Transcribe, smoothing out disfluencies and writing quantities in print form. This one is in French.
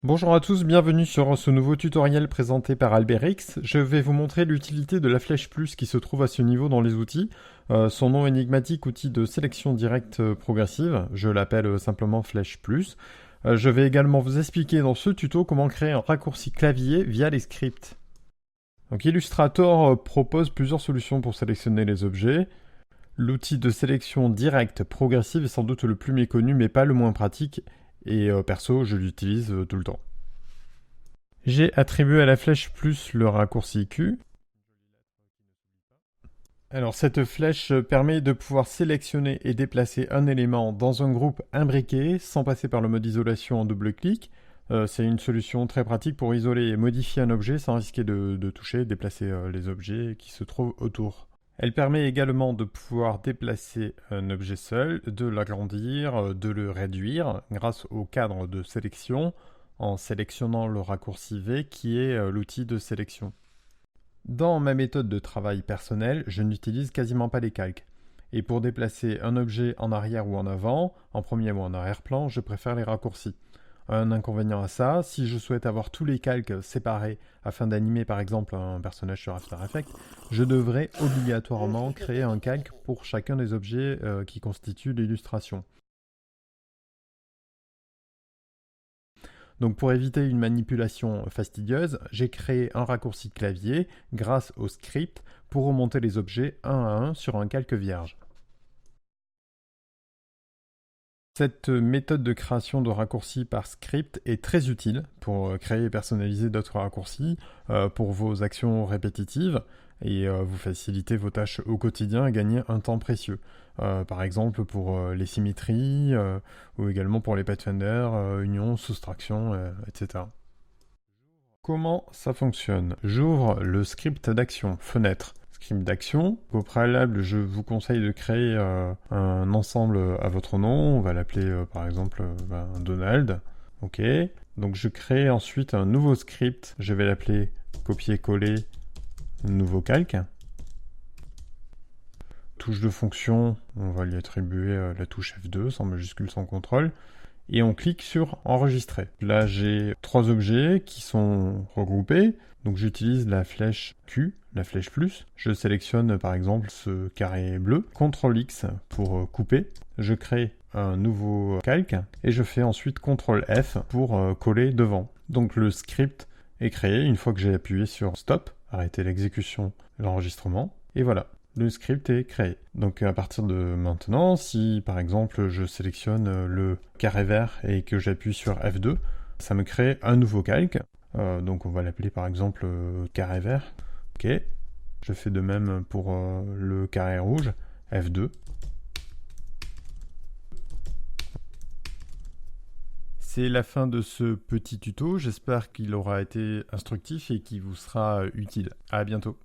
Bonjour à tous, bienvenue sur ce nouveau tutoriel présenté par Alberix. Je vais vous montrer l'utilité de la flèche plus qui se trouve à ce niveau dans les outils. Son nom énigmatique, outil de sélection directe progressive, je l'appelle simplement flèche plus. Je vais également vous expliquer dans ce tuto comment créer un raccourci clavier via les scripts. Donc Illustrator propose plusieurs solutions pour sélectionner les objets. L'outil de sélection directe progressive est sans doute le plus méconnu mais pas le moins pratique. Et perso, je l'utilise tout le temps. J'ai attribué à la flèche plus le raccourci Q. Alors cette flèche permet de pouvoir sélectionner et déplacer un élément dans un groupe imbriqué sans passer par le mode isolation en double clic. C'est une solution très pratique pour isoler et modifier un objet sans risquer de toucher et déplacer les objets qui se trouvent autour. Elle permet également de pouvoir déplacer un objet seul, de l'agrandir, de le réduire grâce au cadre de sélection en sélectionnant le raccourci V qui est l'outil de sélection. Dans ma méthode de travail personnel, je n'utilise quasiment pas les calques. Et pour déplacer un objet en arrière ou en avant, en premier ou en arrière-plan, je préfère les raccourcis. Un inconvénient à ça, si je souhaite avoir tous les calques séparés afin d'animer par exemple un personnage sur After Effects, je devrais obligatoirement créer un calque pour chacun des objets qui constituent l'illustration. Donc pour éviter une manipulation fastidieuse, j'ai créé un raccourci clavier grâce au script pour remonter les objets un à un sur un calque vierge. Cette méthode de création de raccourcis par script est très utile pour créer et personnaliser d'autres raccourcis pour vos actions répétitives et vous faciliter vos tâches au quotidien et gagner un temps précieux. Par exemple pour les symétries ou également pour les pathfinders, union, soustraction, etc. Comment ça fonctionne? J'ouvre le script d'action, fenêtre. Script d'action. Au préalable, je vous conseille de créer un ensemble à votre nom. On va l'appeler par exemple Donald. Ok. Donc je crée ensuite un nouveau script. Je vais l'appeler copier-coller nouveau calque. Touche de fonction, on va lui attribuer la touche F2 sans majuscule, sans contrôle. Et on clique sur enregistrer. Là, j'ai trois objets qui sont regroupés. Donc j'utilise la flèche Q, la flèche plus. Je sélectionne par exemple ce carré bleu. CTRL X pour couper. Je crée un nouveau calque et je fais ensuite CTRL F pour coller devant. Donc le script est créé une fois que j'ai appuyé sur stop, arrêter l'exécution de l'enregistrement. Et voilà. Le script est créé. Donc à partir de maintenant, si par exemple je sélectionne le carré vert et que j'appuie sur F2, ça me crée un nouveau calque. Donc on va l'appeler par exemple carré vert. Ok. Je fais de même pour le carré rouge, F2. C'est la fin de ce petit tuto. J'espère qu'il aura été instructif et qu'il vous sera utile. À bientôt.